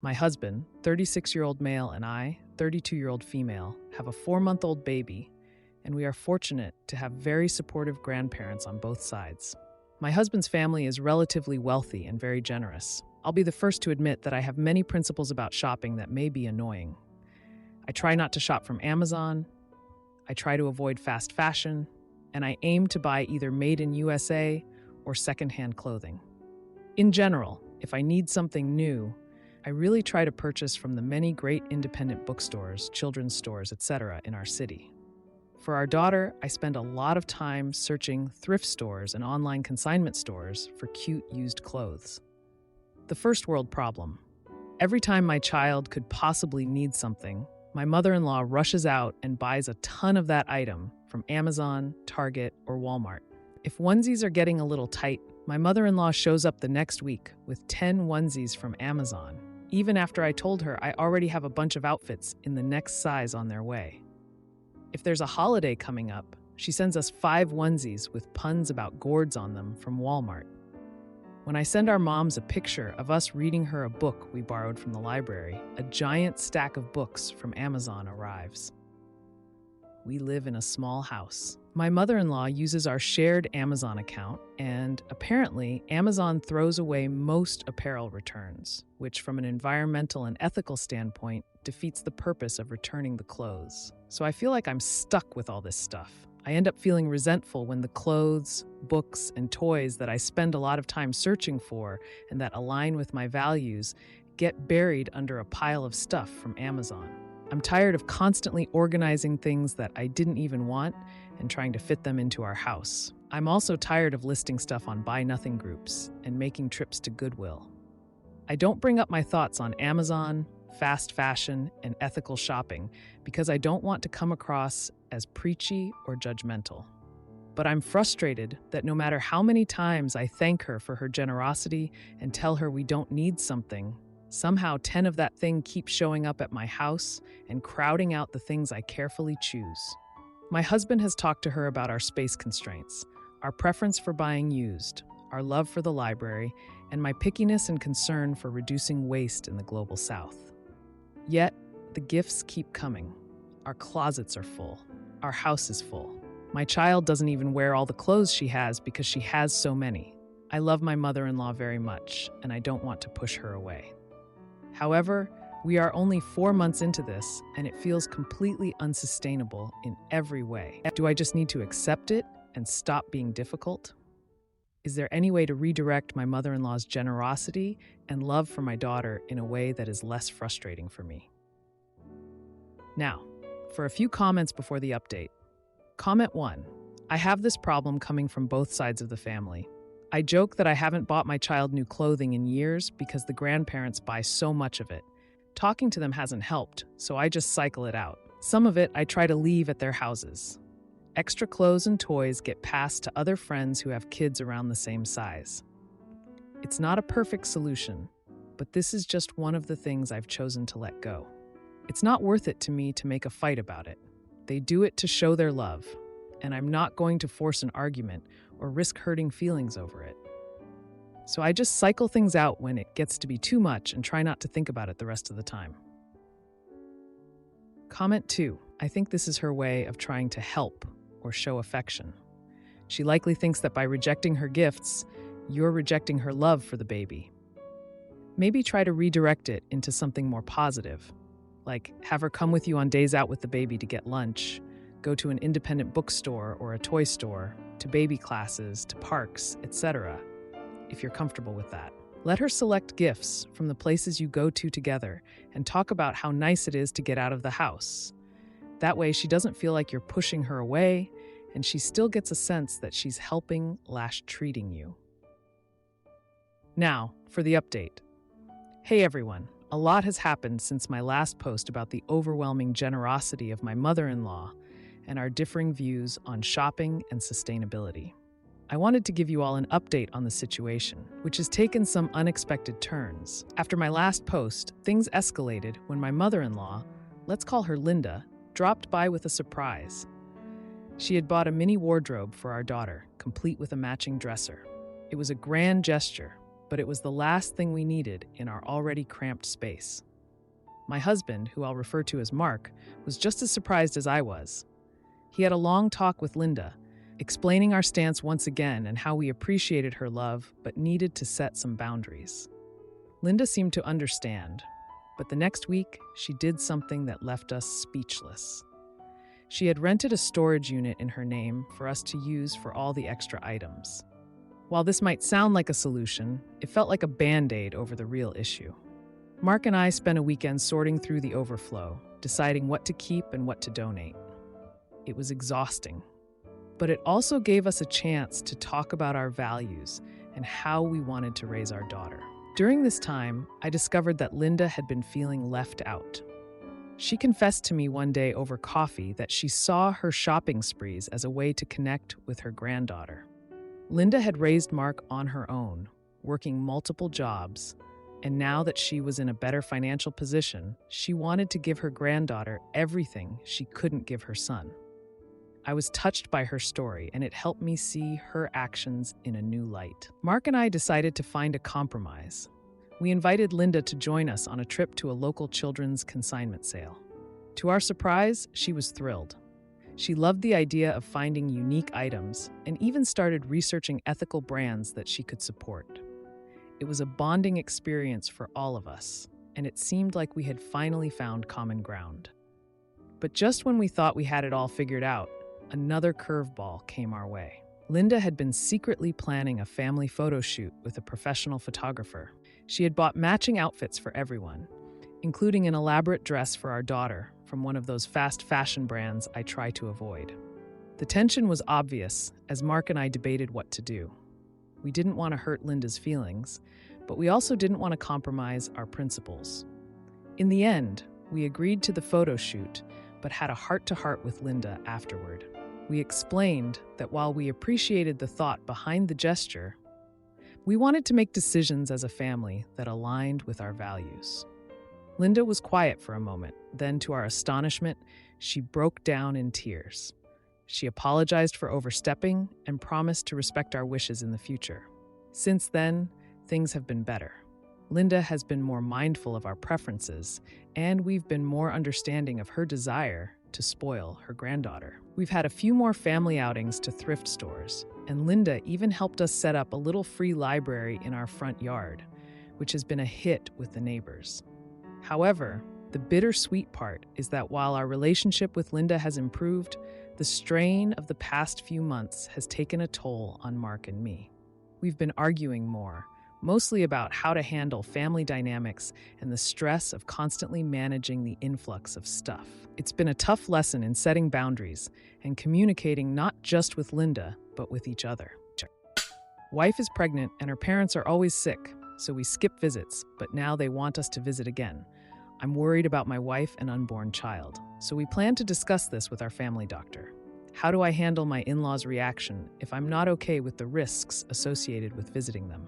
My husband, 36-year-old male, and I, 32-year-old female, have a 4-month-old baby, and we are fortunate to have very supportive grandparents on both sides. My husband's family is relatively wealthy and very generous. I'll be the first to admit that I have many principles about shopping that may be annoying. I try not to shop from Amazon, I try to avoid fast fashion, and I aim to buy either made in USA or secondhand clothing. In general, if I need something new, I really try to purchase from the many great independent bookstores, children's stores, etc. in our city. For our daughter, I spend a lot of time searching thrift stores and online consignment stores for cute used clothes. The first world problem. Every time my child could possibly need something, my mother-in-law rushes out and buys a ton of that item from Amazon, Target, or Walmart. If onesies are getting a little tight, my mother-in-law shows up the next week with 10 onesies from Amazon, even after I told her I already have a bunch of outfits in the next size on their way. If there's a holiday coming up, she sends us 5 onesies with puns about gourds on them from Walmart. When I send our moms a picture of us reading her a book we borrowed from the library, a giant stack of books from Amazon arrives. We live in a small house. My mother-in-law uses our shared Amazon account, and apparently Amazon throws away most apparel returns, which from an environmental and ethical standpoint defeats the purpose of returning the clothes. So I feel like I'm stuck with all this stuff. I end up feeling resentful when the clothes, books, and toys that I spend a lot of time searching for and that align with my values get buried under a pile of stuff from Amazon. I'm tired of constantly organizing things that I didn't even want and trying to fit them into our house. I'm also tired of listing stuff on Buy Nothing groups and making trips to Goodwill. I don't bring up my thoughts on Amazon, fast fashion, and ethical shopping because I don't want to come across as preachy or judgmental. But I'm frustrated that no matter how many times I thank her for her generosity and tell her we don't need something, somehow 10 of that thing keeps showing up at my house and crowding out the things I carefully choose. My husband has talked to her about our space constraints, our preference for buying used, our love for the library, and my pickiness and concern for reducing waste in the global south. Yet, the gifts keep coming. Our closets are full. Our house is full. My child doesn't even wear all the clothes she has because she has so many. I love my mother-in-law very much, and I don't want to push her away. However, we are only 4 months into this, and it feels completely unsustainable in every way. Do I just need to accept it and stop being difficult? Is there any way to redirect my mother-in-law's generosity and love for my daughter in a way that is less frustrating for me? Now, for a few comments before the update. Comment 1. I have this problem coming from both sides of the family. I joke that I haven't bought my child new clothing in years because the grandparents buy so much of it. Talking to them hasn't helped, so I just cycle it out. Some of it I try to leave at their houses. Extra clothes and toys get passed to other friends who have kids around the same size. It's not a perfect solution, but this is just one of the things I've chosen to let go. It's not worth it to me to make a fight about it. They do it to show their love, and I'm not going to force an argument or risk hurting feelings over it. So I just cycle things out when it gets to be too much and try not to think about it the rest of the time. Comment 2. I think this is her way of trying to help or show affection. She likely thinks that by rejecting her gifts, you're rejecting her love for the baby. Maybe try to redirect it into something more positive, like have her come with you on days out with the baby to get lunch, go to an independent bookstore or a toy store, to baby classes, to parks, etc., if you're comfortable with that. Let her select gifts from the places you go to together and talk about how nice it is to get out of the house. That way she doesn't feel like you're pushing her away, and she still gets a sense that she's helping/treating you. Now, for the update. Hey everyone, a lot has happened since my last post about the overwhelming generosity of my mother-in-law and our differing views on shopping and sustainability. I wanted to give you all an update on the situation, which has taken some unexpected turns. After my last post, things escalated when my mother-in-law, let's call her Linda, dropped by with a surprise. She had bought a mini wardrobe for our daughter, complete with a matching dresser. It was a grand gesture, but it was the last thing we needed in our already cramped space. My husband, who I'll refer to as Mark, was just as surprised as I was. He had a long talk with Linda, explaining our stance once again and how we appreciated her love but needed to set some boundaries. Linda seemed to understand, but the next week she did something that left us speechless. She had rented a storage unit in her name for us to use for all the extra items. While this might sound like a solution, it felt like a band-aid over the real issue. Mark and I spent a weekend sorting through the overflow, deciding what to keep and what to donate. It was exhausting, but it also gave us a chance to talk about our values and how we wanted to raise our daughter. During this time, I discovered that Linda had been feeling left out. She confessed to me one day over coffee that she saw her shopping sprees as a way to connect with her granddaughter. Linda had raised Mark on her own, working multiple jobs, and now that she was in a better financial position, she wanted to give her granddaughter everything she couldn't give her son. I was touched by her story, and it helped me see her actions in a new light. Mark and I decided to find a compromise. We invited Linda to join us on a trip to a local children's consignment sale. To our surprise, she was thrilled. She loved the idea of finding unique items and even started researching ethical brands that she could support. It was a bonding experience for all of us, and it seemed like we had finally found common ground. But just when we thought we had it all figured out, another curveball came our way. Linda had been secretly planning a family photo shoot with a professional photographer. She had bought matching outfits for everyone, including an elaborate dress for our daughter from one of those fast fashion brands I try to avoid. The tension was obvious as Mark and I debated what to do. We didn't want to hurt Linda's feelings, but we also didn't want to compromise our principles. In the end, we agreed to the photo shoot, but had a heart-to-heart with Linda afterward. We explained that while we appreciated the thought behind the gesture, we wanted to make decisions as a family that aligned with our values. Linda was quiet for a moment, then to our astonishment, she broke down in tears. She apologized for overstepping and promised to respect our wishes in the future. Since then, things have been better. Linda has been more mindful of our preferences, and we've been more understanding of her desire to spoil her granddaughter. We've had a few more family outings to thrift stores, and Linda even helped us set up a little free library in our front yard, which has been a hit with the neighbors. However, the bittersweet part is that while our relationship with Linda has improved, the strain of the past few months has taken a toll on Mark and me. We've been arguing more, mostly about how to handle family dynamics and the stress of constantly managing the influx of stuff. It's been a tough lesson in setting boundaries and communicating not just with Linda, but with each other. Wife is pregnant and her parents are always sick, so we skip visits, but now they want us to visit again. I'm worried about my wife and unborn child, so we plan to discuss this with our family doctor. How do I handle my in-laws' reaction if I'm not okay with the risks associated with visiting them?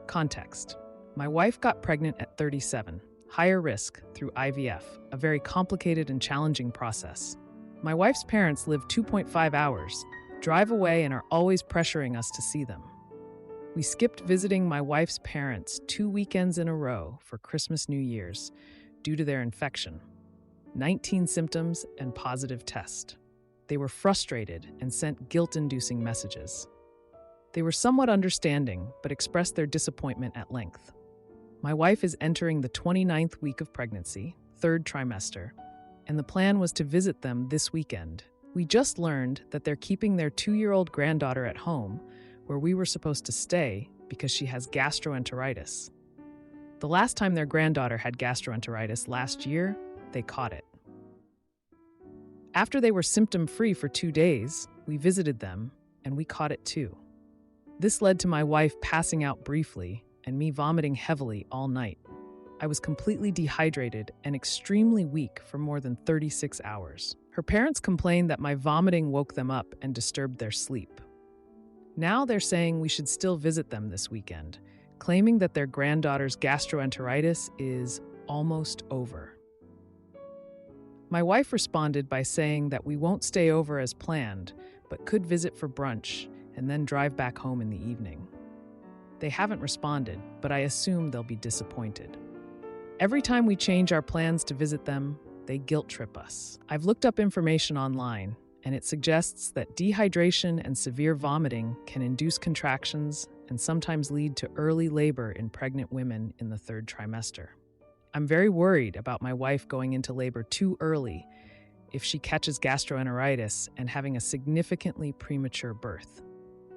Context. My wife got pregnant at 37, higher risk through IVF, a very complicated and challenging process. My wife's parents live 2.5 hours, drive away, and are always pressuring us to see them. We skipped visiting my wife's parents 2 weekends in a row for Christmas, New Year's due to their infection. 19 symptoms and positive test. They were frustrated and sent guilt-inducing messages. They were somewhat understanding, but expressed their disappointment at length. My wife is entering the 29th week of pregnancy, 3rd trimester, and the plan was to visit them this weekend. We just learned that they're keeping their 2-year-old granddaughter at home, where we were supposed to stay because she has gastroenteritis. The last time their granddaughter had gastroenteritis last year, they caught it. After they were symptom-free for 2 days, we visited them, and we caught it too. This led to my wife passing out briefly and me vomiting heavily all night. I was completely dehydrated and extremely weak for more than 36 hours. Her parents complained that my vomiting woke them up and disturbed their sleep. Now they're saying we should still visit them this weekend, claiming that their granddaughter's gastroenteritis is almost over. My wife responded by saying that we won't stay over as planned, but could visit for brunch and then drive back home in the evening. They haven't responded, but I assume they'll be disappointed. Every time we change our plans to visit them, they guilt trip us. I've looked up information online, and it suggests that dehydration and severe vomiting can induce contractions and sometimes lead to early labor in pregnant women in the third trimester. I'm very worried about my wife going into labor too early if she catches gastroenteritis and having a significantly premature birth.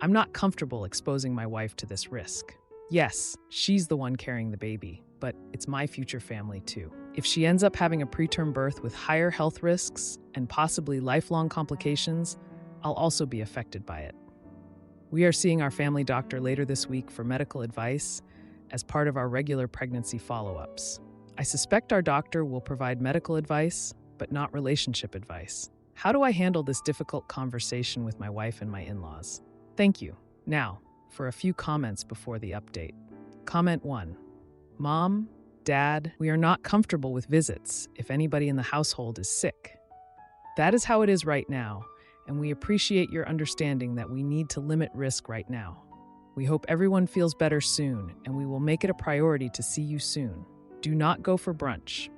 I'm not comfortable exposing my wife to this risk. Yes, she's the one carrying the baby, but it's my future family too. If she ends up having a preterm birth with higher health risks and possibly lifelong complications, I'll also be affected by it. We are seeing our family doctor later this week for medical advice as part of our regular pregnancy follow-ups. I suspect our doctor will provide medical advice, but not relationship advice. How do I handle this difficult conversation with my wife and my in-laws? Thank you. Now, for a few comments before the update. Comment 1. Mom, Dad, we are not comfortable with visits if anybody in the household is sick. That is how it is right now, and we appreciate your understanding that we need to limit risk right now. We hope everyone feels better soon, and we will make it a priority to see you soon. Do not go for brunch.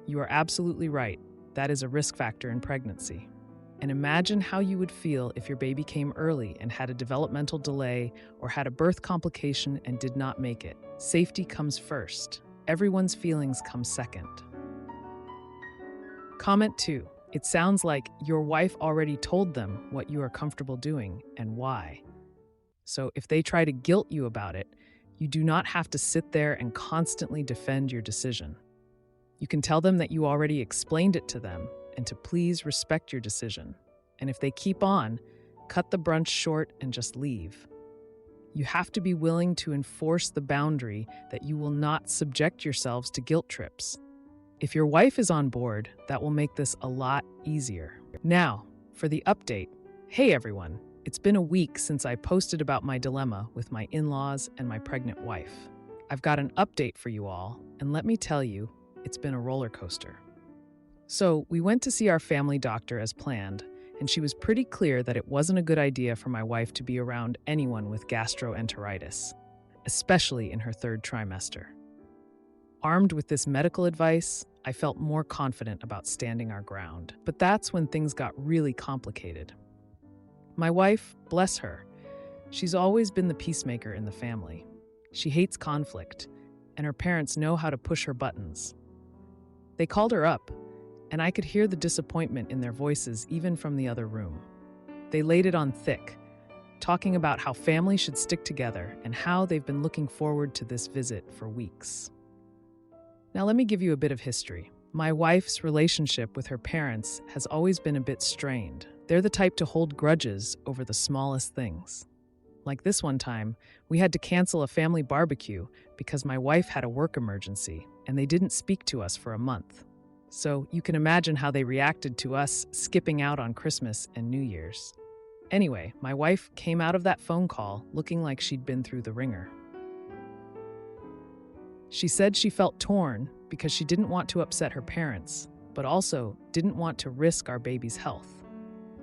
You are absolutely right. That is a risk factor in pregnancy. And imagine how you would feel if your baby came early and had a developmental delay or had a birth complication and did not make it. Safety comes first. Everyone's feelings come second. Comment 2. It sounds like your wife already told them what you are comfortable doing and why. So if they try to guilt you about it, you do not have to sit there and constantly defend your decision. You can tell them that you already explained it to them and to please respect your decision. And if they keep on, cut the brunch short and just leave. You have to be willing to enforce the boundary that you will not subject yourselves to guilt trips. If your wife is on board, that will make this a lot easier. Now, for the update. Hey everyone, it's been a week since I posted about my dilemma with my in-laws and my pregnant wife. I've got an update for you all, and let me tell you, it's been a roller coaster. So, we went to see our family doctor as planned, and she was pretty clear that it wasn't a good idea for my wife to be around anyone with gastroenteritis, especially in her third trimester. Armed with this medical advice, I felt more confident about standing our ground. But that's when things got really complicated. My wife, bless her, she's always been the peacemaker in the family. She hates conflict, and her parents know how to push her buttons. They called her up, and I could hear the disappointment in their voices even from the other room. They laid it on thick, talking about how families should stick together and how they've been looking forward to this visit for weeks. Now let me give you a bit of history. My wife's relationship with her parents has always been a bit strained. They're the type to hold grudges over the smallest things. Like this one time, we had to cancel a family barbecue because my wife had a work emergency, and they didn't speak to us for a month. So you can imagine how they reacted to us skipping out on Christmas and New Year's. Anyway, my wife came out of that phone call looking like she'd been through the ringer. She said she felt torn because she didn't want to upset her parents, but also didn't want to risk our baby's health.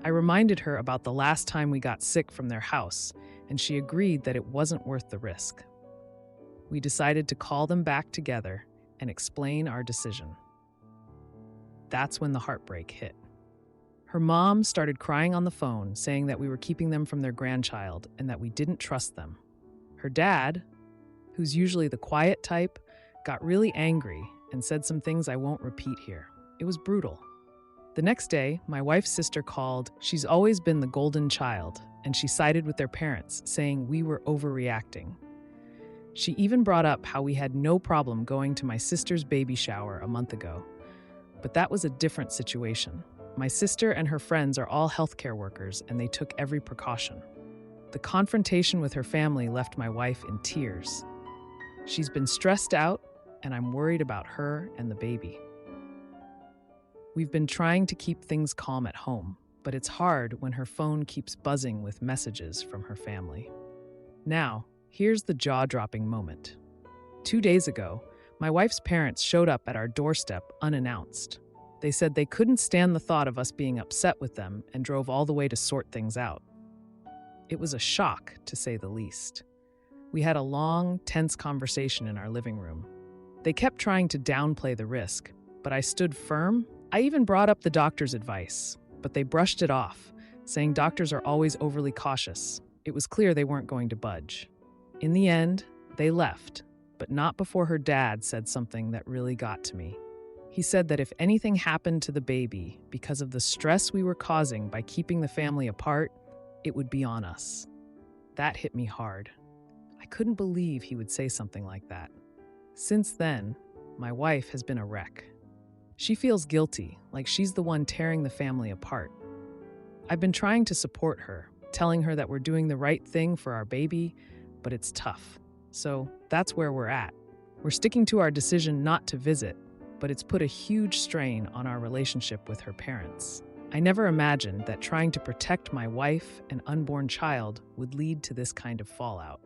I reminded her about the last time we got sick from their house, and she agreed that it wasn't worth the risk. We decided to call them back together and explain our decision. That's when the heartbreak hit. Her mom started crying on the phone, saying that we were keeping them from their grandchild and that we didn't trust them. Her dad, who's usually the quiet type, got really angry and said some things I won't repeat here. It was brutal. The next day, my wife's sister called. She's always been the golden child, and she sided with their parents, saying we were overreacting. She even brought up how we had no problem going to my sister's baby shower a month ago. But that was a different situation. My sister and her friends are all healthcare workers, and they took every precaution. The confrontation with her family left my wife in tears. She's been stressed out, and I'm worried about her and the baby. We've been trying to keep things calm at home, but it's hard when her phone keeps buzzing with messages from her family. Now, here's the jaw-dropping moment. 2 days ago, my wife's parents showed up at our doorstep unannounced. They said they couldn't stand the thought of us being upset with them and drove all the way to sort things out. It was a shock, to say the least. We had a long, tense conversation in our living room. They kept trying to downplay the risk, but I stood firm. I even brought up the doctor's advice, but they brushed it off, saying doctors are always overly cautious. It was clear they weren't going to budge. In the end, they left, but not before her dad said something that really got to me. He said that if anything happened to the baby because of the stress we were causing by keeping the family apart, it would be on us. That hit me hard. I couldn't believe he would say something like that. Since then, my wife has been a wreck. She feels guilty, like she's the one tearing the family apart. I've been trying to support her, telling her that we're doing the right thing for our baby, but it's tough. So that's where we're at. We're sticking to our decision not to visit, but it's put a huge strain on our relationship with her parents. I never imagined that trying to protect my wife and unborn child would lead to this kind of fallout.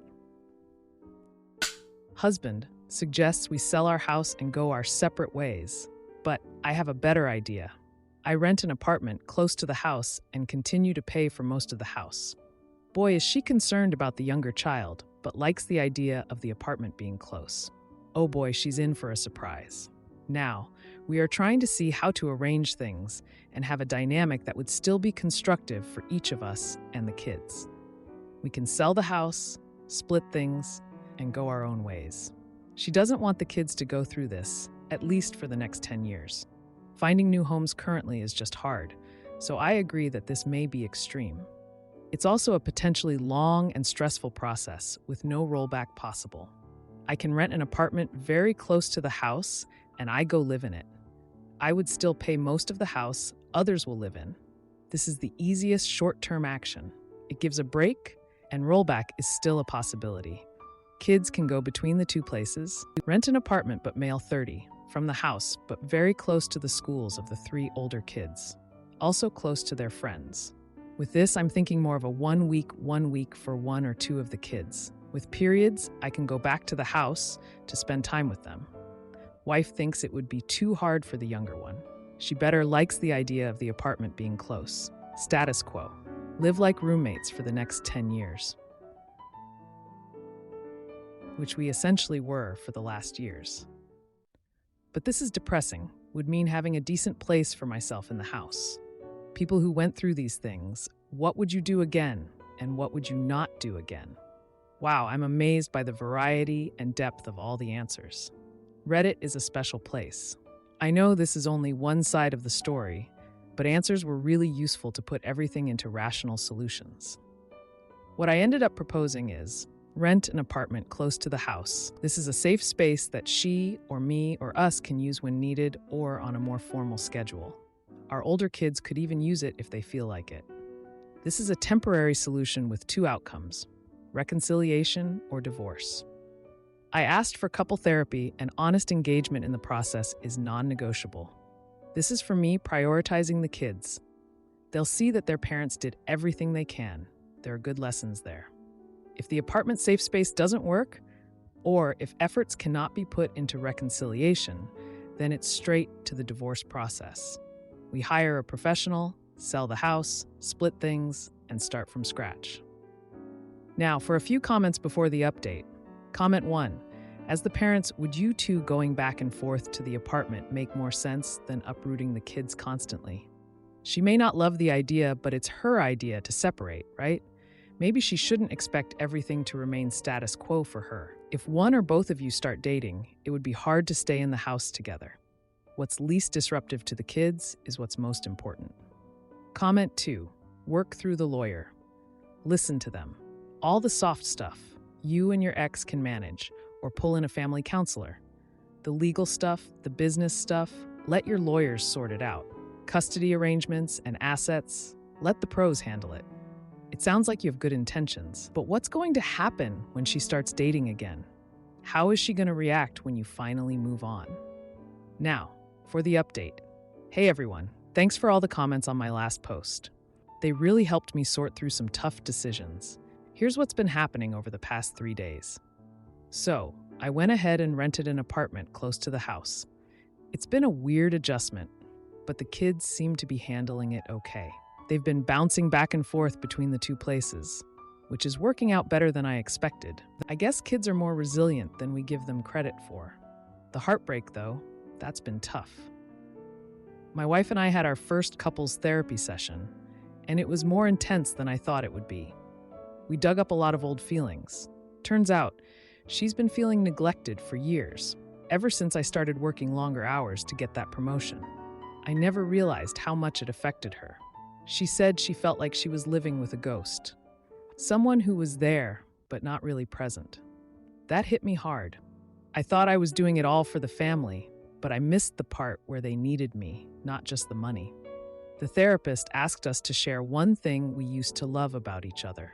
Husband suggests we sell our house and go our separate ways, but I have a better idea. I rent an apartment close to the house and continue to pay for most of the house. Boy, is she concerned about the younger child, but likes the idea of the apartment being close. Oh boy, she's in for a surprise. Now, we are trying to see how to arrange things and have a dynamic that would still be constructive for each of us and the kids. We can sell the house, split things, and go our own ways. She doesn't want the kids to go through this, at least for the next 10 years. Finding new homes currently is just hard, so I agree that this may be extreme. It's also a potentially long and stressful process with no rollback possible. I can rent an apartment very close to the house and I go live in it. I would still pay most of the house others will live in. This is the easiest short-term action. It gives a break, and rollback is still a possibility. Kids can go between the two places. Rent an apartment but mail 30 from the house, but very close to the schools of the 3 older kids, also close to their friends. With this, I'm thinking more of a 1 week for 1 or 2 of the kids. With periods, I can go back to the house to spend time with them. Wife thinks it would be too hard for the younger one. She better likes the idea of the apartment being close. Status quo. Live like roommates for the next 10 years. Which we essentially were for the last years. But this is depressing. Would mean having a decent place for myself in the house. People who went through these things, what would you do again? And what would you not do again? Wow, I'm amazed by the variety and depth of all the answers. Reddit is a special place. I know this is only one side of the story, but answers were really useful to put everything into rational solutions. What I ended up proposing is, rent an apartment close to the house. This is a safe space that she or me or us can use when needed or on a more formal schedule. Our older kids could even use it if they feel like it. This is a temporary solution with 2 outcomes, reconciliation or divorce. I asked for couple therapy, and honest engagement in the process is non-negotiable. This is for me prioritizing the kids. They'll see that their parents did everything they can. There are good lessons there. If the apartment safe space doesn't work, or if efforts cannot be put into reconciliation, then it's straight to the divorce process. We hire a professional, sell the house, split things, and start from scratch. Now, for a few comments before the update. Comment 1. As the parents, would you two going back and forth to the apartment make more sense than uprooting the kids constantly? She may not love the idea, but it's her idea to separate, right? Maybe she shouldn't expect everything to remain status quo for her. If one or both of you start dating, it would be hard to stay in the house together. What's least disruptive to the kids is what's most important. Comment 2. Work through the lawyer. Listen to them. All the soft stuff you and your ex can manage, or pull in a family counselor. The legal stuff, the business stuff, let your lawyers sort it out. Custody arrangements and assets, let the pros handle it. It sounds like you have good intentions, but what's going to happen when she starts dating again? How is she going to react when you finally move on? Now, for the update. Hey everyone, thanks for all the comments on my last post. They really helped me sort through some tough decisions. Here's what's been happening over the past 3 days. So, I went ahead and rented an apartment close to the house. It's been a weird adjustment, but the kids seem to be handling it okay. They've been bouncing back and forth between the 2 places. which is working out better than I expected. I guess kids are more resilient than we give them credit for. The heartbreak, though, that's been tough. My wife and I had our first couples therapy session, and it was more intense than I thought it would be. We dug up a lot of old feelings. Turns out, she's been feeling neglected for years, ever since I started working longer hours to get that promotion. I never realized how much it affected her. She said she felt like she was living with a ghost. Someone who was there, but not really present. That hit me hard. I thought I was doing it all for the family, but I missed the part where they needed me, not just the money. The therapist asked us to share one thing we used to love about each other.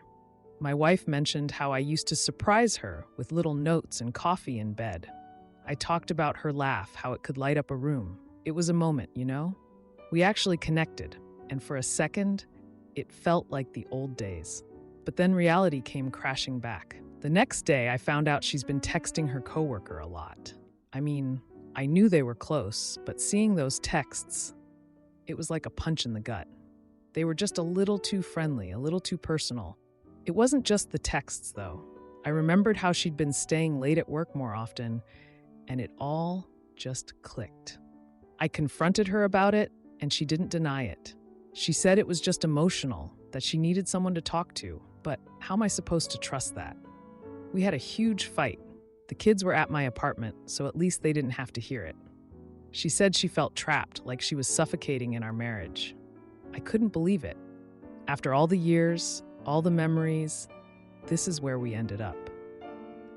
My wife mentioned how I used to surprise her with little notes and coffee in bed. I talked about her laugh, how it could light up a room. It was a moment, you know? We actually connected, and for a second, it felt like the old days. But then reality came crashing back. The next day, I found out she's been texting her coworker a lot. I mean, I knew they were close, but seeing those texts, it was like a punch in the gut. They were just a little too friendly, a little too personal. It wasn't just the texts, though. I remembered how she'd been staying late at work more often, and it all just clicked. I confronted her about it, and she didn't deny it. She said it was just emotional, that she needed someone to talk to, but how am I supposed to trust that? We had a huge fight. The kids were at my apartment, so at least they didn't have to hear it. She said she felt trapped, like she was suffocating in our marriage. I couldn't believe it. After all the years, all the memories, this is where we ended up.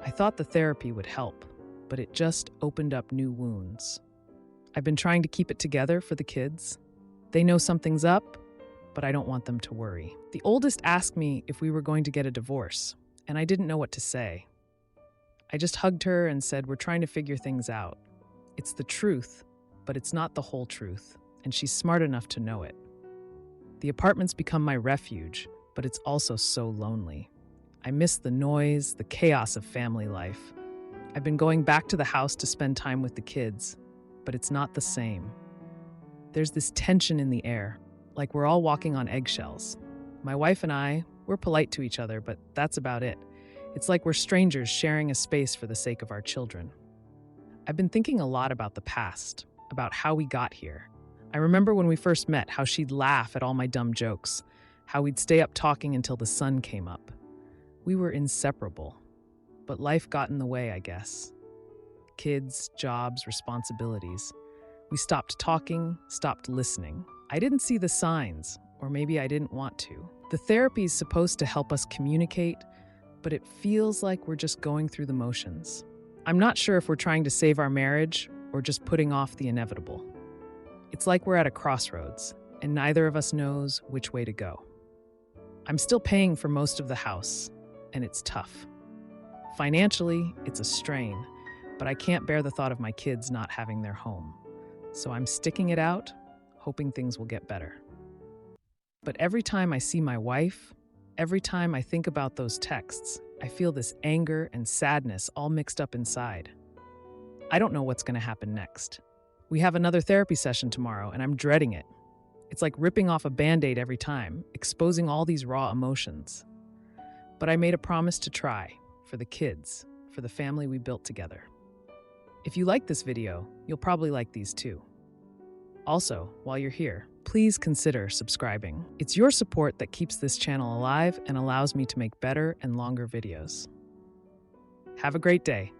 I thought the therapy would help, but it just opened up new wounds. I've been trying to keep it together for the kids. They know something's up, but I don't want them to worry. The oldest asked me if we were going to get a divorce, and I didn't know what to say. I just hugged her and said, we're trying to figure things out. It's the truth, but it's not the whole truth, and she's smart enough to know it. The apartment's become my refuge, but it's also so lonely. I miss the noise, the chaos of family life. I've been going back to the house to spend time with the kids, but it's not the same. There's this tension in the air, like we're all walking on eggshells. My wife and I, we're polite to each other, but that's about it. It's like we're strangers sharing a space for the sake of our children. I've been thinking a lot about the past, about how we got here. I remember when we first met, how she'd laugh at all my dumb jokes, how we'd stay up talking until the sun came up. We were inseparable, but life got in the way, I guess. Kids, jobs, responsibilities. We stopped talking, stopped listening. I didn't see the signs, or maybe I didn't want to. The therapy is supposed to help us communicate, but it feels like we're just going through the motions. I'm not sure if we're trying to save our marriage or just putting off the inevitable. It's like we're at a crossroads, and neither of us knows which way to go. I'm still paying for most of the house, and it's tough. Financially, it's a strain, but I can't bear the thought of my kids not having their home. So I'm sticking it out, hoping things will get better. But every time I see my wife, every time I think about those texts, I feel this anger and sadness all mixed up inside. I don't know what's going to happen next. We have another therapy session tomorrow, and I'm dreading it. It's like ripping off a Band-Aid every time, exposing all these raw emotions. But I made a promise to try, for the kids, for the family we built together. If you like this video, you'll probably like these too. Also, while you're here, please consider subscribing. It's your support that keeps this channel alive and allows me to make better and longer videos. Have a great day.